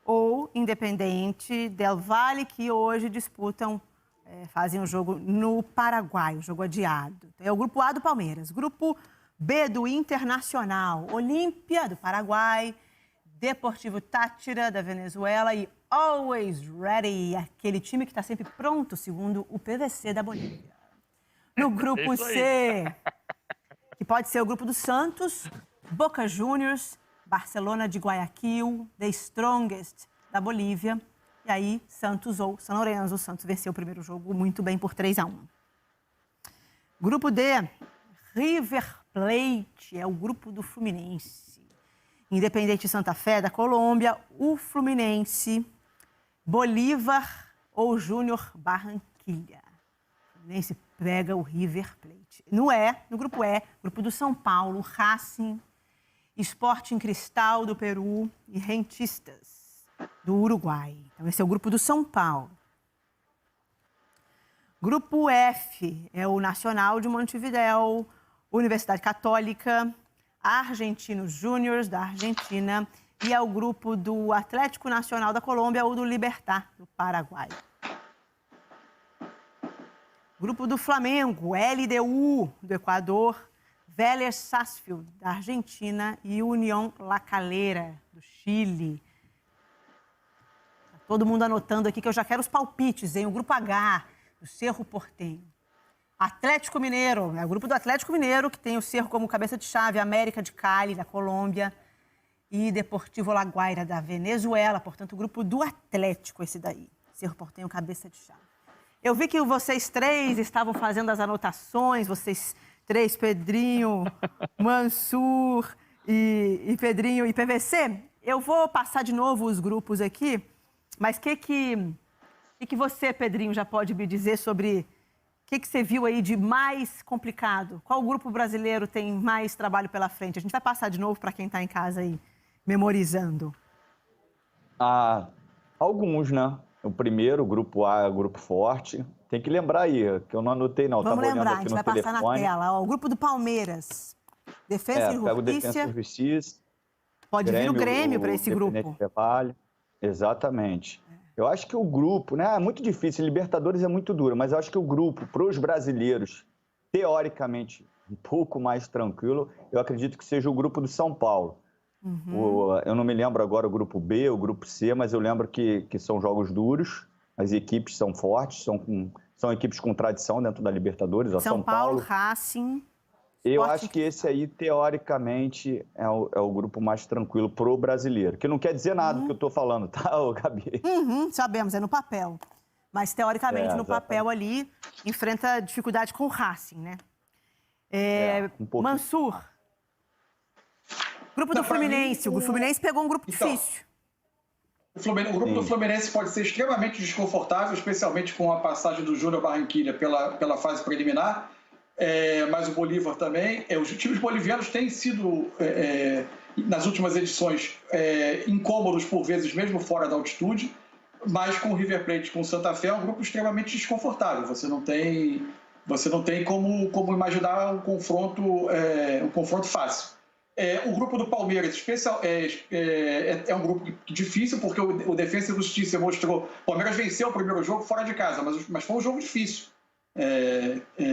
ou Independente Del Valle, que hoje disputam, fazem um jogo no Paraguai, um jogo adiado. É o grupo A do Palmeiras, grupo B do Internacional, Olímpia do Paraguai, Deportivo Táchira da Venezuela e Always Ready, aquele time que está sempre pronto, segundo o PVC da Bolívia. No grupo C, que pode ser o grupo do Santos, Boca Juniors, Barcelona de Guayaquil, The Strongest da Bolívia. E aí, Santos ou São Lourenço. O Santos venceu o primeiro jogo muito bem por 3-1. Grupo D, River Plate, é o grupo do Fluminense. Independente Santa Fé da Colômbia, o Fluminense, Bolívar ou Júnior Barranquilla. O Fluminense pega o River Plate. No grupo E, grupo do São Paulo, Racing, Sporting Cristal do Peru e Rentistas do Uruguai. Então, esse é o grupo do São Paulo. Grupo F é o Nacional de Montevidéu, Universidade Católica, Argentinos Júniors da Argentina e é o grupo do Atlético Nacional da Colômbia ou do Libertad do Paraguai. Grupo do Flamengo, LDU do Equador, Vélez Sarsfield da Argentina e União La Calera do Chile. Tá todo mundo anotando aqui que eu já quero os palpites, hein? O grupo H do Cerro Porteño. Atlético Mineiro, é o grupo do Atlético Mineiro, que tem o Cerro como cabeça de chave, América de Cali, da Colômbia, e Deportivo La Guaira, da Venezuela. Portanto, o grupo do Atlético, esse daí. Cerro Porteño, cabeça de chave. Eu vi que vocês três estavam fazendo as anotações, vocês três, Pedrinho, Mansur e Pedrinho e PVC. Eu vou passar de novo os grupos aqui, mas o que você, Pedrinho, já pode me dizer sobre... O que você viu aí de mais complicado? Qual grupo brasileiro tem mais trabalho pela frente? A gente vai passar de novo para quem está em casa aí, memorizando. Alguns, né? O primeiro, o grupo A, o grupo forte. Tem que lembrar aí, que eu não anotei, não. Vamos lembrar, a gente vai passar na tela. Ó, o grupo do Palmeiras, Defensa e Pega o Defensa e Justiça. Pode vir o Grêmio para esse grupo. Exatamente. Eu acho que o grupo, né, é muito difícil, Libertadores é muito duro, mas eu acho que o grupo, para os brasileiros, teoricamente, um pouco mais tranquilo, eu acredito que seja o grupo do São Paulo. Eu não me lembro agora o grupo B, o grupo C, mas eu lembro que são jogos duros, as equipes são fortes, são equipes com tradição dentro da Libertadores. São Paulo, Racing... Eu acho que esse aí, teoricamente, é o grupo mais tranquilo pro brasileiro. Que não quer dizer nada do que eu tô falando, tá, Gabi? Sabemos, é no papel. Mas, teoricamente, no papel ali, enfrenta dificuldade com o Racing, né? Mansur. Grupo do Fluminense. O Fluminense pegou um grupo difícil. O grupo do Fluminense pode ser extremamente desconfortável, especialmente com a passagem do Júnior Barranquilla pela fase preliminar. Mas o Bolívar também. Os times bolivianos têm sido, nas últimas edições, incômodos por vezes, mesmo fora da altitude, mas com o River Plate, com o Santa Fé, é um grupo extremamente desconfortável. Você não tem como imaginar um confronto fácil. O grupo do Palmeiras é um grupo difícil, porque o Defensa e Justiça mostrou... O Palmeiras venceu o primeiro jogo fora de casa, mas foi um jogo difícil.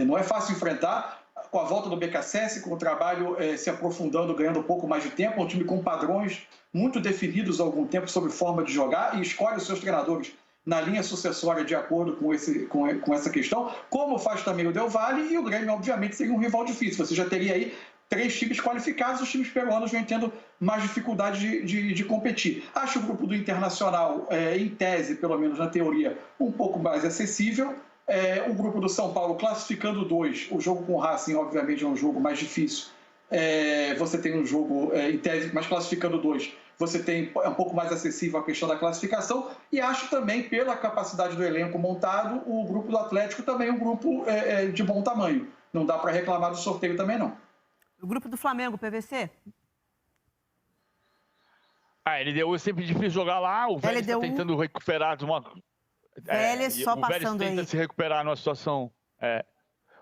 Não é fácil enfrentar, com a volta do BKSS, com o trabalho se aprofundando, ganhando um pouco mais de tempo, um time com padrões muito definidos há algum tempo sobre forma de jogar e escolhe os seus treinadores na linha sucessória de acordo com essa questão, como faz também o Del Valle, e o Grêmio, obviamente, seria um rival difícil. Você já teria aí 3 times qualificados, os times peruanos vêm tendo mais dificuldade de competir. Acho o grupo do Internacional, em tese, pelo menos na teoria, um pouco mais acessível. O grupo do São Paulo classificando 2, o jogo com o Racing, obviamente, é um jogo mais difícil. Você tem um jogo em tese, mas classificando 2, você tem um pouco mais acessível a questão da classificação. E acho também, pela capacidade do elenco montado, o grupo do Atlético também é um grupo de bom tamanho. Não dá para reclamar do sorteio também, não. O grupo do Flamengo, PVC? A LDU é sempre difícil jogar lá, o Vélez está tentando recuperar de uma... Vélez só passando aí. O Vélez tenta se recuperar numa situação...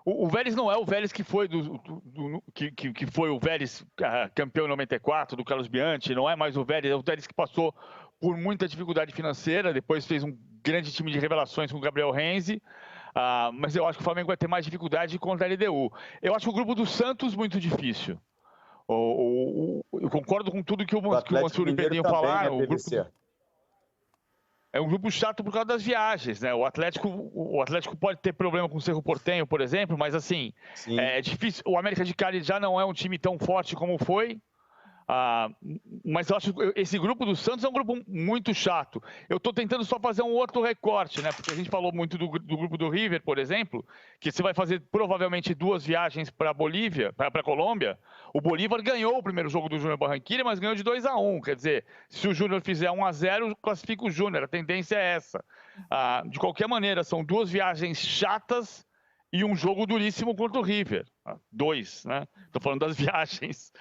O Vélez não é o Vélez que foi que foi o Vélez campeão em 94, do Carlos Bianchi, não é mais o Vélez que passou por muita dificuldade financeira, depois fez um grande time de revelações com o Gabriel Renzi, mas eu acho que o Flamengo vai ter mais dificuldade contra a LDU. Eu acho o grupo do Santos muito difícil. Eu concordo com tudo que o Mansur e o Pedrinho falaram. É um grupo chato por causa das viagens, né? O Atlético pode ter problema com o Cerro Porteño, por exemplo, mas assim, é difícil. O América de Cali já não é um time tão forte como foi. Mas eu acho que esse grupo do Santos é um grupo muito chato. Eu estou tentando só fazer um outro recorte, né? Porque a gente falou muito do grupo do River, por exemplo, que você vai fazer provavelmente 2 viagens para a Bolívia, para a Colômbia. O Bolívar ganhou o primeiro jogo do Júnior Barranquilla, mas ganhou de 2-1. Quer dizer, se o Júnior fizer 1-0, classifica o Júnior. A tendência é essa. De qualquer maneira, são 2 viagens chatas e um jogo duríssimo contra o River. 2, né? Estou falando das viagens.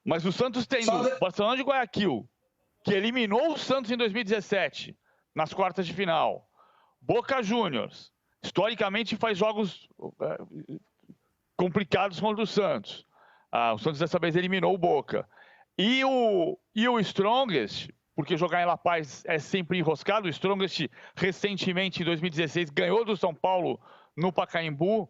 Mas o Santos tem o Barcelona de Guayaquil, que eliminou o Santos em 2017, nas quartas de final. Boca Juniors, historicamente faz jogos complicados contra o Santos. O Santos dessa vez eliminou o Boca. E o Strongest, porque jogar em La Paz é sempre enroscado, o Strongest recentemente, em 2016, ganhou do São Paulo no Pacaembu,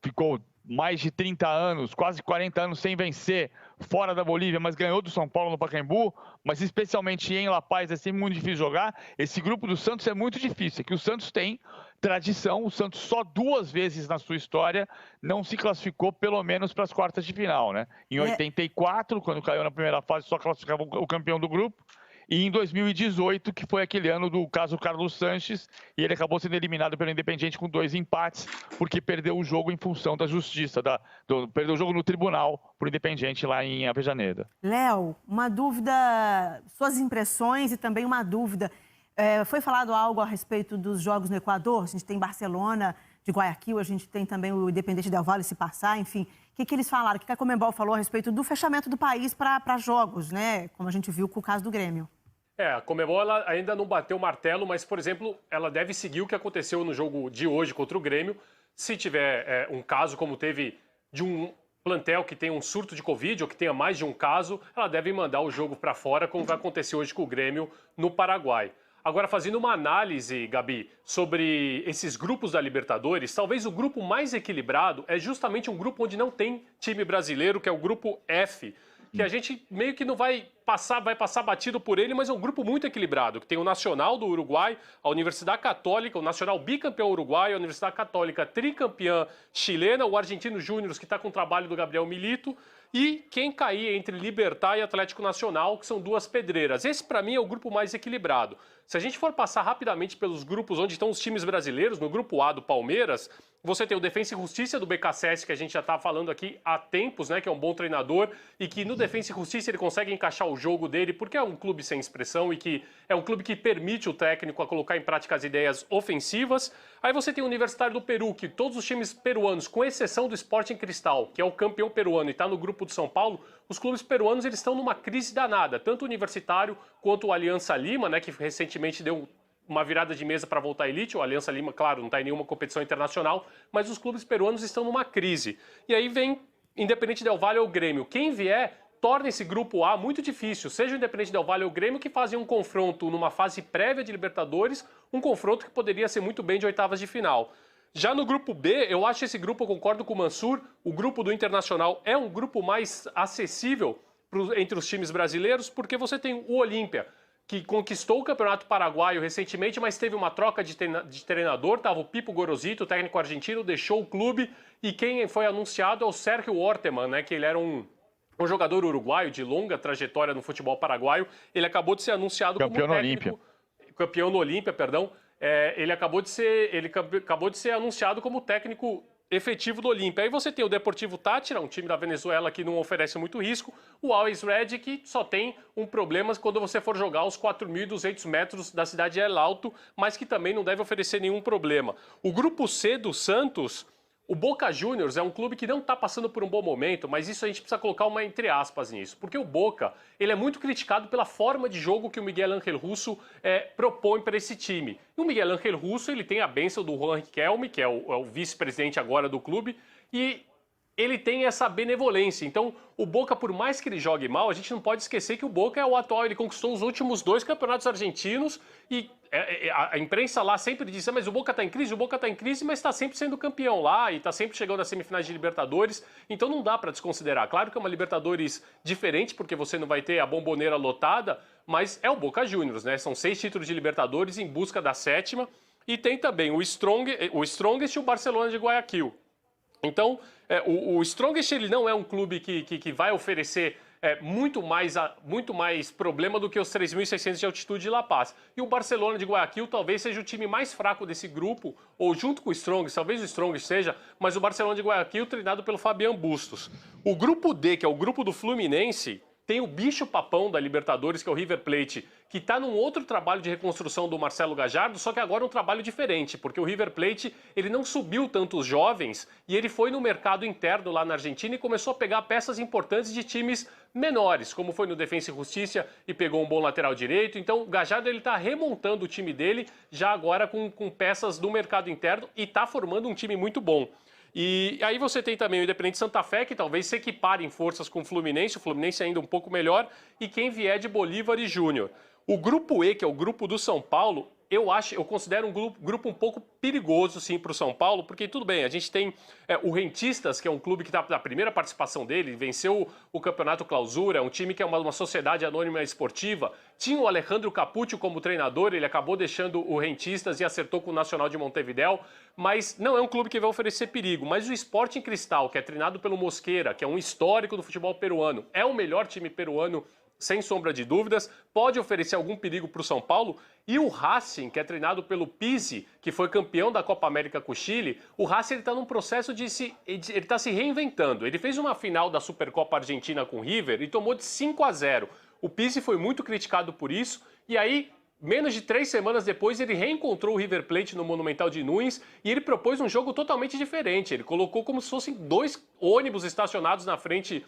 ficou mais de 30 anos, quase 40 anos sem vencer fora da Bolívia, mas ganhou do São Paulo no Pacaembu, mas especialmente em La Paz é sempre muito difícil jogar. Esse grupo do Santos é muito difícil, é que o Santos tem tradição, o Santos só 2 vezes na sua história não se classificou pelo menos para as quartas de final, né? Em 84, quando caiu na primeira fase, só classificava o campeão do grupo. E em 2018, que foi aquele ano do caso Carlos Sanches, e ele acabou sendo eliminado pelo Independiente com 2 empates, porque perdeu o jogo em função da justiça, perdeu o jogo no tribunal para o Independiente lá em Avejaneda. Léo, uma dúvida, suas impressões e também uma dúvida. Foi falado algo a respeito dos jogos no Equador? A gente tem Barcelona de Guayaquil, a gente tem também o Independente Del Valle se passar, enfim. O que eles falaram? O que a Conmebol falou a respeito do fechamento do país para jogos, né? Como a gente viu com o caso do Grêmio. A Conmebol ela ainda não bateu o martelo, mas, por exemplo, ela deve seguir o que aconteceu no jogo de hoje contra o Grêmio. Se tiver um caso como teve de um plantel que tem um surto de Covid ou que tenha mais de um caso, ela deve mandar o jogo para fora, como vai acontecer hoje com o Grêmio no Paraguai. Agora, fazendo uma análise, Gabi, sobre esses grupos da Libertadores, talvez o grupo mais equilibrado é justamente um grupo onde não tem time brasileiro, que é o grupo F, que a gente meio que não vai passar batido por ele, mas é um grupo muito equilibrado, que tem o Nacional do Uruguai, a Universidade Católica, o Nacional bicampeão uruguaio, a Universidade Católica tricampeã chilena, o Argentino Júnior, que está com o trabalho do Gabriel Milito, e quem cair entre Libertad e Atlético Nacional, que são 2 pedreiras. Esse, para mim, é o grupo mais equilibrado. Se a gente for passar rapidamente pelos grupos onde estão os times brasileiros, no grupo A do Palmeiras, você tem o Defensa e Justiça do BKSS, que a gente já está falando aqui há tempos, né, que é um bom treinador, e que no Defensa e Justiça ele consegue encaixar o jogo dele, porque é um clube sem expressão e que é um clube que permite o técnico a colocar em prática as ideias ofensivas. Aí você tem o Universitário do Peru, que todos os times peruanos, com exceção do Sporting Cristal, que é o campeão peruano e está no grupo do São Paulo, os clubes peruanos eles estão numa crise danada, tanto o Universitário quanto o Aliança Lima, né, que recentemente deu uma virada de mesa para voltar à elite. O Aliança Lima, claro, não está em nenhuma competição internacional, mas os clubes peruanos estão numa crise. E aí vem Independente Del Valle ou Grêmio. Quem vier torna esse grupo A muito difícil, seja o Independente Del Valle ou o Grêmio, que fazem um confronto numa fase prévia de Libertadores, um confronto que poderia ser muito bem de oitavas de final. Já no grupo B, eu acho esse grupo, eu concordo com o Mansur, o grupo do Internacional é um grupo mais acessível entre os times brasileiros, porque você tem o Olímpia, que conquistou o Campeonato Paraguaio recentemente, mas teve uma troca de treinador, estava o Pipo Gorosito, o técnico argentino, deixou o clube, e quem foi anunciado é o Sérgio Orteman, né, que ele era um jogador uruguaio de longa trajetória no futebol paraguaio. Ele acabou de ser anunciado como técnico... Campeão no Olímpia, perdão. Ele acabou de ser anunciado como técnico efetivo do Olímpia. Aí você tem o Deportivo Táchira, um time da Venezuela que não oferece muito risco, o Always Red, que só tem um problema quando você for jogar aos 4.200 metros da cidade de El Alto, mas que também não deve oferecer nenhum problema. O grupo C do Santos, O Boca Juniors é um clube que não está passando por um bom momento, mas isso a gente precisa colocar uma entre aspas nisso. Porque o Boca, ele é muito criticado pela forma de jogo que o Miguel Ángel Russo propõe para esse time. E o Miguel Ángel Russo, ele tem a bênção do Juan Riquelme, que é o vice-presidente agora do clube, e ele tem essa benevolência. Então, o Boca, por mais que ele jogue mal, a gente não pode esquecer que o Boca é o atual, ele conquistou os últimos 2 campeonatos argentinos e a imprensa lá sempre diz, mas o Boca está em crise, mas está sempre sendo campeão lá e está sempre chegando às semifinais de Libertadores, então não dá para desconsiderar. Claro que é uma Libertadores diferente, porque você não vai ter a Bombonera lotada, mas é o Boca Juniors, né? São 6 títulos de Libertadores em busca da 7ª, e tem também o Strongest e o Barcelona de Guayaquil. Então, o Strongest ele não é um clube que vai oferecer muito mais problema do que os 3.600 de altitude de La Paz. E o Barcelona de Guayaquil talvez seja o time mais fraco desse grupo, ou junto com o Strongest, talvez o Strongest seja, mas o Barcelona de Guayaquil treinado pelo Fabián Bustos. O grupo D, que é o grupo do Fluminense, tem o bicho-papão da Libertadores, que é o River Plate, que está num outro trabalho de reconstrução do Marcelo Gallardo, só que agora é um trabalho diferente, porque o River Plate ele não subiu tantos jovens e ele foi no mercado interno lá na Argentina e começou a pegar peças importantes de times menores, como foi no Defensa e Justiça e pegou um bom lateral direito. Então o Gallardo está remontando o time dele já agora com peças do mercado interno e está formando um time muito bom. E aí você tem também o Independente Santa Fé, que talvez se equipare em forças com o Fluminense ainda um pouco melhor, e quem vier de Bolívar e Júnior. O grupo E, que é o grupo do São Paulo, eu considero um grupo um pouco perigoso, sim, para o São Paulo, porque tudo bem, a gente tem o Rentistas, que é um clube que está na primeira participação dele, venceu o Campeonato Clausura, é um time que é uma sociedade anônima esportiva. Tinha o Alejandro Capuccio como treinador, ele acabou deixando o Rentistas e acertou com o Nacional de Montevidéu, mas não é um clube que vai oferecer perigo. Mas o Sporting Cristal, que é treinado pelo Mosquera, que é um histórico do futebol peruano, é o melhor time peruano, sem sombra de dúvidas, pode oferecer algum perigo para o São Paulo. E o Racing, que é treinado pelo Pizzi, que foi campeão da Copa América com o Chile, o Racing está num processo ele está se reinventando. Ele fez uma final da Supercopa Argentina com o River e tomou de 5-0. O Pizzi foi muito criticado por isso, e aí, menos de 3 semanas depois, ele reencontrou o River Plate no Monumental de Nunes e ele propôs um jogo totalmente diferente. Ele colocou como se fossem 2 ônibus estacionados na frente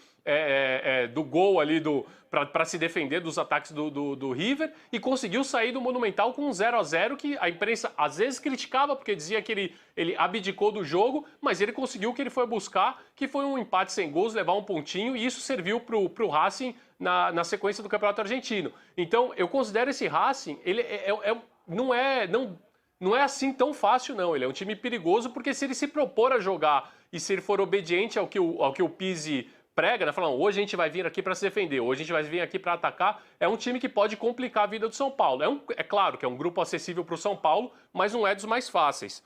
do gol ali para se defender dos ataques do River e conseguiu sair do Monumental com um 0-0 que a imprensa às vezes criticava porque dizia que ele abdicou do jogo, mas ele conseguiu o que ele foi buscar, que foi um empate sem gols, levar um pontinho, e isso serviu para o Racing na sequência do Campeonato Argentino. Então, eu considero esse Racing, ele não é assim tão fácil, não. Ele é um time perigoso, porque se ele se propor a jogar e se ele for obediente ao que o Pizzi prega, né, falando, hoje a gente vai vir aqui para se defender, hoje a gente vai vir aqui para atacar, é um time que pode complicar a vida do São Paulo. É claro que é um grupo acessível para o São Paulo, mas não é dos mais fáceis.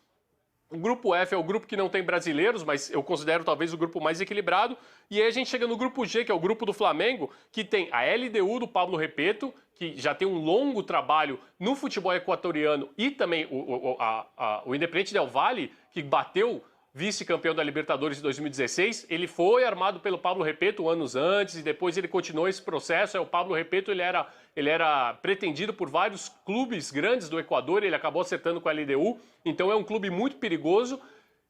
O grupo F é o grupo que não tem brasileiros, mas eu considero talvez o grupo mais equilibrado. E aí a gente chega no grupo G, que é o grupo do Flamengo, que tem a LDU do Pablo Repeto, que já tem um longo trabalho no futebol equatoriano, e também o Independiente Del Valle, que bateu vice-campeão da Libertadores de 2016, ele foi armado pelo Pablo Repeto anos antes e depois ele continuou esse processo. O Pablo Repeto ele era pretendido por vários clubes grandes do Equador, ele acabou acertando com a LDU, então é um clube muito perigoso.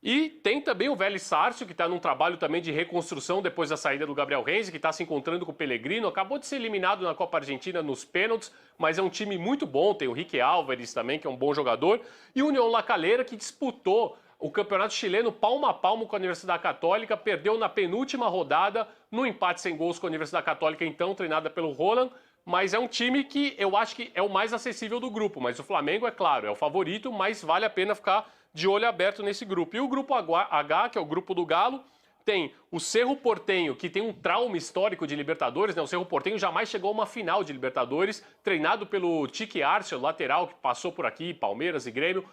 E tem também o Vélez Sárcio, que está num trabalho também de reconstrução depois da saída do Gabriel Renzi, que está se encontrando com o Pellegrino, acabou de ser eliminado na Copa Argentina nos pênaltis, mas é um time muito bom, tem o Rique Álvares também, que é um bom jogador, e o União La Calera, que disputou o campeonato chileno palmo a palmo com a Universidade Católica, perdeu na penúltima rodada, no empate sem gols com a Universidade Católica, então treinada pelo Roland, mas é um time que eu acho que é o mais acessível do grupo, mas o Flamengo, é claro, é o favorito, mas vale a pena ficar de olho aberto nesse grupo. E o grupo H, que é o grupo do Galo, tem o Cerro Porteño, que tem um trauma histórico de Libertadores, né? O Cerro Porteño jamais chegou a uma final de Libertadores, treinado pelo Tique Arce, lateral que passou por aqui, Palmeiras e Grêmio,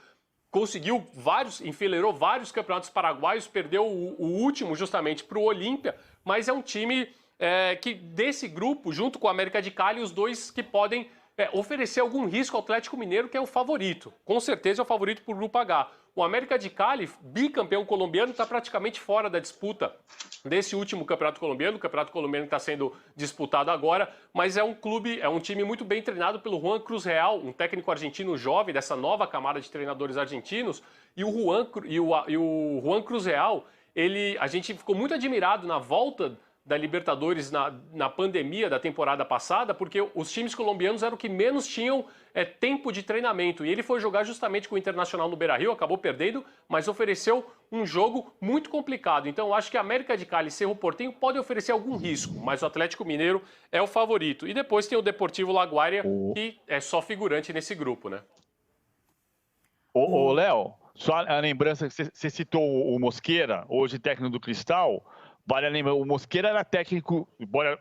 conseguiu enfileirou vários campeonatos paraguaios, perdeu o último justamente para o Olímpia, mas é um time que desse grupo, junto com o América de Cali, os dois que podem oferecer algum risco ao Atlético Mineiro, que é o favorito. Com certeza é o favorito para o Grupo H. O América de Cali, bicampeão colombiano, está praticamente fora da disputa desse último campeonato colombiano. O campeonato colombiano está sendo disputado agora, mas é um time muito bem treinado pelo Juan Cruz Real, um técnico argentino jovem, dessa nova camada de treinadores argentinos. E o Juan Cruz Real, a gente ficou muito admirado na volta da Libertadores na pandemia da temporada passada, porque os times colombianos eram os que menos tinham tempo de treinamento. E ele foi jogar justamente com o Internacional no Beira-Rio, acabou perdendo, mas ofereceu um jogo muito complicado. Então, eu acho que a América de Cali e Cerro Porteño podem oferecer algum risco, mas o Atlético Mineiro é o favorito. E depois tem o Deportivo Laguaira, que é só figurante nesse grupo, né? Ô, Léo, só a lembrança que você citou o Mosqueira, hoje técnico do Cristal. Vale lembrar, o Mosqueira era técnico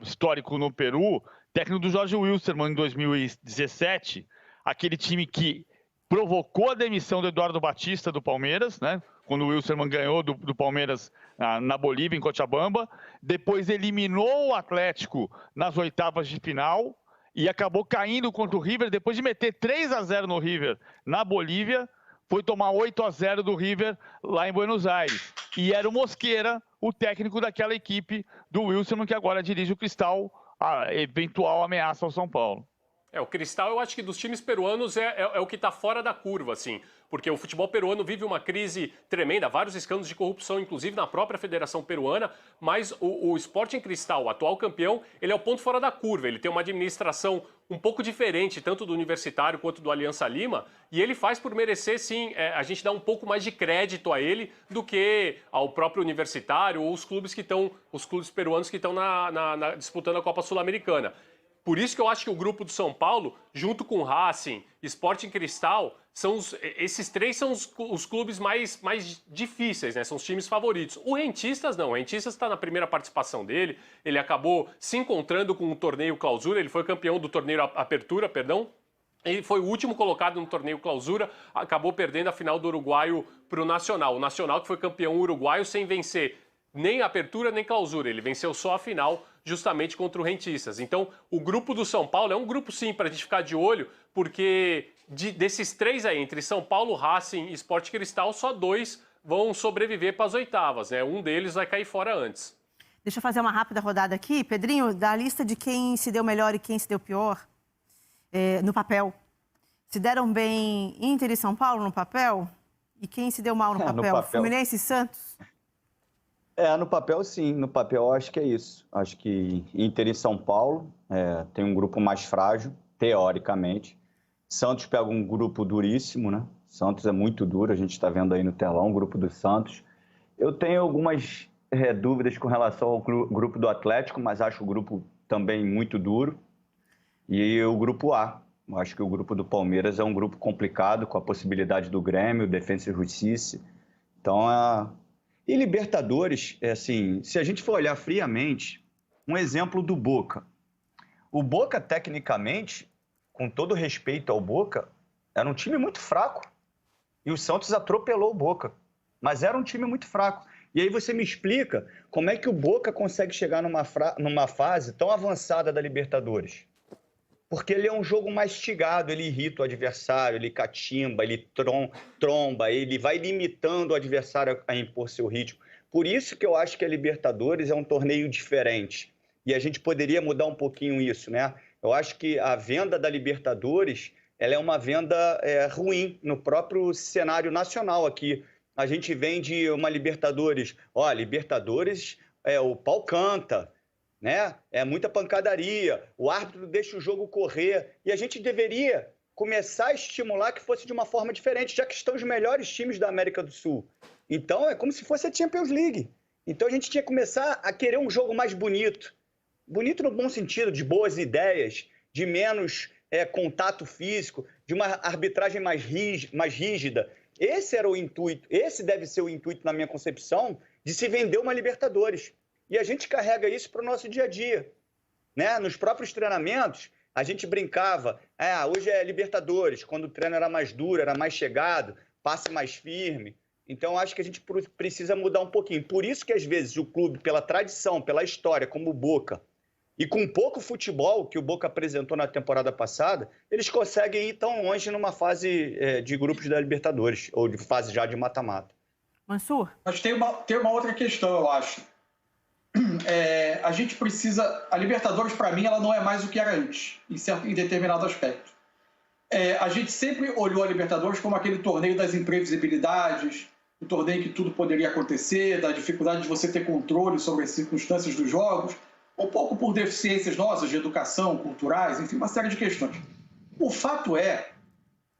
histórico no Peru, técnico do Jorge Wilstermann em 2017, aquele time que provocou a demissão do Eduardo Batista do Palmeiras, né? Quando o Wilstermann ganhou do Palmeiras na Bolívia, em Cochabamba. Depois eliminou o Atlético nas oitavas de final e acabou caindo contra o River. Depois de meter 3-0 no River na Bolívia, foi tomar 8-0 do River lá em Buenos Aires. E era o Mosqueira, o técnico daquela equipe do Wilson, que agora dirige o Cristal, a eventual ameaça ao São Paulo. O Cristal, eu acho que dos times peruanos é o que está fora da curva, assim, porque o futebol peruano vive uma crise tremenda, vários escândalos de corrupção, inclusive na própria Federação Peruana, mas o Sporting Cristal, o atual campeão, ele é o ponto fora da curva, ele tem uma administração um pouco diferente, tanto do Universitário quanto do Aliança Lima, e ele faz por merecer, sim, a gente dá um pouco mais de crédito a ele do que ao próprio Universitário ou os clubes peruanos que estão disputando a Copa Sul-Americana. Por isso que eu acho que o grupo do São Paulo, junto com o Racing, Sporting Cristal, esses três são os clubes mais difíceis, né? São os times favoritos. O Rentistas não, o Rentistas está na primeira participação dele, ele acabou se encontrando com o torneio Clausura, ele foi campeão do torneio Apertura, perdão. Ele foi o último colocado no torneio Clausura, acabou perdendo a final do Uruguaio para o Nacional. O Nacional que foi campeão uruguaio sem vencer nem Apertura nem Clausura, ele venceu só a final justamente contra o Rentistas. Então, o grupo do São Paulo é um grupo, sim, para a gente ficar de olho, porque desses três aí, entre São Paulo, Racing e Sport Cristal, só 2 vão sobreviver para as oitavas, né? Um deles vai cair fora antes. Deixa eu fazer uma rápida rodada aqui. Pedrinho, da lista de quem se deu melhor e quem se deu pior, no papel. Se deram bem Inter e São Paulo no papel? E quem se deu mal no papel? Fluminense e Santos? No papel, sim. No papel, eu acho que é isso. Acho que Inter e São Paulo tem um grupo mais frágil, teoricamente. Santos pega um grupo duríssimo, né? Santos é muito duro, a gente está vendo aí no telão, o grupo do Santos. Eu tenho algumas dúvidas com relação ao grupo do Atlético, mas acho o grupo também muito duro. E o grupo A. Eu acho que o grupo do Palmeiras é um grupo complicado, com a possibilidade do Grêmio, Defensa e Justiça. Então, E Libertadores, assim, se a gente for olhar friamente, um exemplo do Boca. O Boca, tecnicamente, com todo respeito ao Boca, era um time muito fraco. E o Santos atropelou o Boca. Mas era um time muito fraco. E aí você me explica como é que o Boca consegue chegar numa fase tão avançada da Libertadores. Porque ele é um jogo mastigado, ele irrita o adversário, ele catimba, ele tromba, ele vai limitando o adversário a impor seu ritmo. Por isso que eu acho que a Libertadores é um torneio diferente. E a gente poderia mudar um pouquinho isso, né? Eu acho que a venda da Libertadores, ela é uma venda ruim no próprio cenário nacional aqui. A gente vende uma Libertadores, Libertadores, o pau canta, né? É muita pancadaria, o árbitro deixa o jogo correr, e a gente deveria começar a estimular que fosse de uma forma diferente, já que estão os melhores times da América do Sul. Então, é como se fosse a Champions League. Então, a gente tinha que começar a querer um jogo mais bonito. Bonito no bom sentido, de boas ideias, de menos contato físico, de uma arbitragem mais rígida. Esse era o intuito, esse deve ser o intuito, na minha concepção, de se vender uma Libertadores. E a gente carrega isso para o nosso dia a dia, né? Nos próprios treinamentos, a gente brincava, hoje é Libertadores, quando o treino era mais duro, era mais chegado, passe mais firme. Então, acho que a gente precisa mudar um pouquinho. Por isso que, às vezes, o clube, pela tradição, pela história, como o Boca, E com pouco futebol que o Boca apresentou na temporada passada, eles conseguem ir tão longe numa fase de grupos da Libertadores, ou de fase já de mata-mata. Mansur? Mas tem uma outra questão, eu acho. A gente precisa... A Libertadores, para mim, ela não é mais o que era antes, em determinado aspecto. A gente sempre olhou a Libertadores como aquele torneio das imprevisibilidades, o torneio em que tudo poderia acontecer, da dificuldade de você ter controle sobre as circunstâncias dos jogos, um pouco por deficiências nossas de educação, culturais, enfim, uma série de questões. O fato é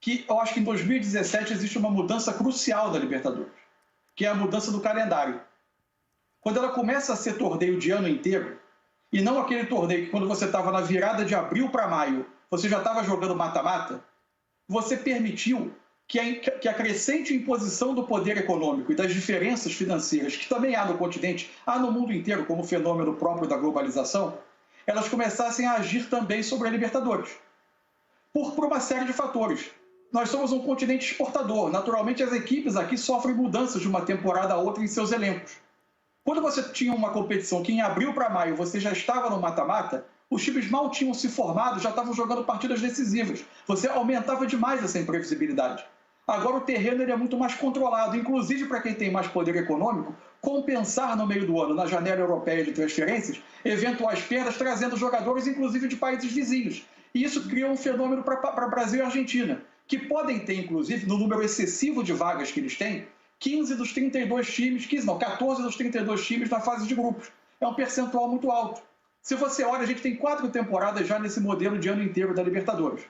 que eu acho que em 2017 existe uma mudança crucial da Libertadores, que é a mudança do calendário. Quando ela começa a ser torneio de ano inteiro, e não aquele torneio que quando você estava na virada de abril para maio, você já estava jogando mata-mata, você permitiu que a crescente imposição do poder econômico e das diferenças financeiras, que também há no continente, há no mundo inteiro como fenômeno próprio da globalização, elas começassem a agir também sobre a Libertadores. Por uma série de fatores. Nós somos um continente exportador. Naturalmente, as equipes aqui sofrem mudanças de uma temporada a outra em seus elencos. Quando você tinha uma competição que em abril para maio você já estava no mata-mata, os times mal tinham se formado, já estavam jogando partidas decisivas. Você aumentava demais essa imprevisibilidade. Agora o terreno ele é muito mais controlado, inclusive para quem tem mais poder econômico, compensar no meio do ano, na janela europeia de transferências, eventuais perdas, trazendo jogadores, inclusive de países vizinhos. E isso cria um fenômeno para Brasil e Argentina, que podem ter, inclusive, no número excessivo de vagas que eles têm, 14 dos 32 times na fase de grupos. É um percentual muito alto. Se você olha, a gente tem 4 temporadas já nesse modelo de ano inteiro da Libertadores.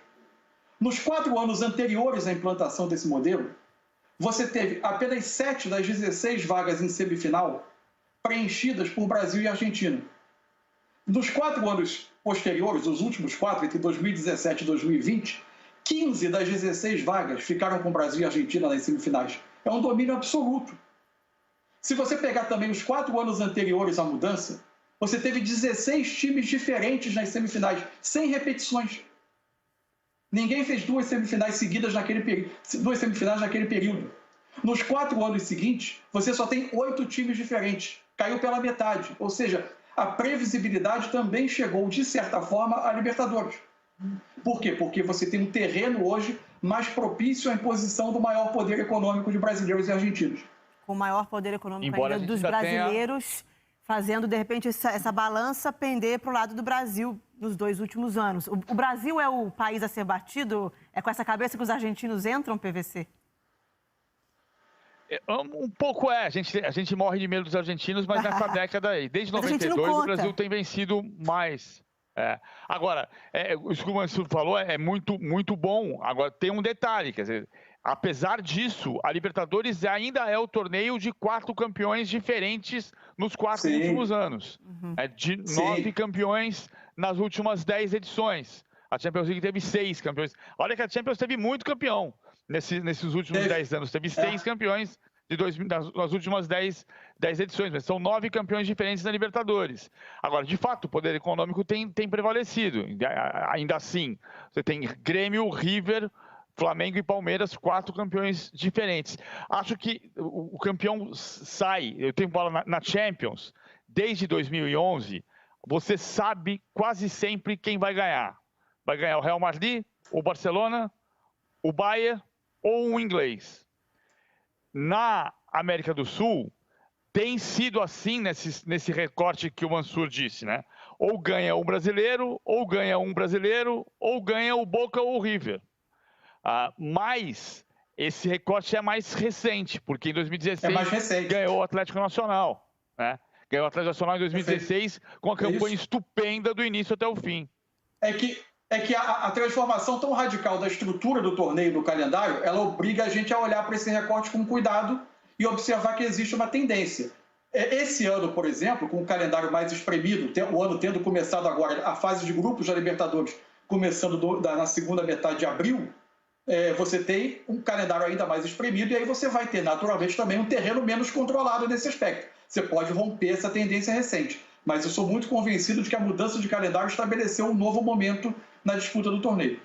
Nos 4 anos anteriores à implantação desse modelo, você teve apenas 7 das 16 vagas em semifinal preenchidas por Brasil e Argentina. Nos 4 anos posteriores, os últimos 4, entre 2017 e 2020, 15 das 16 vagas ficaram com Brasil e Argentina nas semifinais. É um domínio absoluto. Se você pegar também os 4 anos anteriores à mudança, você teve 16 times diferentes nas semifinais, sem repetições. Ninguém fez 2 semifinais seguidas naquele período. Nos 4 anos seguintes, você só tem 8 times diferentes. Caiu pela metade. Ou seja, a previsibilidade também chegou, de certa forma, à Libertadores. Por quê? Porque você tem um terreno hoje mais propício à imposição do maior poder econômico de brasileiros e argentinos. Com o maior poder econômico ainda dos brasileiros, fazendo, de repente, essa balança pender para o lado do Brasil nos 2 últimos anos. O Brasil é o país a ser batido? É com essa cabeça que os argentinos entram, PVC? Um pouco a gente morre de medo dos argentinos, mas nessa década aí, desde 92, o Brasil tem vencido mais. Agora, isso que o Mansur falou é muito, muito bom. Agora, tem um detalhe, quer dizer, apesar disso, a Libertadores ainda é o torneio de 4 campeões diferentes nos 4 últimos anos. De 9 campeões nas últimas 10 edições. A Champions League teve 6 campeões. Olha que a Champions teve muito campeão nesses últimos 10 anos. Teve 6 campeões nas últimas 10 edições, mas são 9 campeões diferentes na Libertadores. Agora, de fato, o poder econômico tem prevalecido. Ainda assim, você tem Grêmio, River, Flamengo e Palmeiras, 4 campeões diferentes. Acho que o campeão sai, eu tenho bola na Champions, desde 2011, você sabe quase sempre quem vai ganhar. Vai ganhar o Real Madrid, o Barcelona, o Bayern ou um inglês. Na América do Sul, tem sido assim nesse recorte que o Mansur disse, né? Ou ganha um brasileiro, ou ganha o Boca ou o River. Mas esse recorte é mais recente, porque em 2016 ganhou o Atlético Nacional, né? Ganhou o Atlético Nacional em 2016 com a campanha estupenda do início até o fim. É que a transformação tão radical da estrutura do torneio do calendário, ela obriga a gente a olhar para esse recorte com cuidado e observar que existe uma tendência. Esse ano, por exemplo, com o calendário mais espremido, o ano tendo começado agora, a fase de grupos da Libertadores começando na segunda metade de abril, você tem um calendário ainda mais espremido e aí você vai ter, naturalmente, também um terreno menos controlado nesse aspecto. Você pode romper essa tendência recente. Mas eu sou muito convencido de que a mudança de calendário estabeleceu um novo momento na disputa do torneio.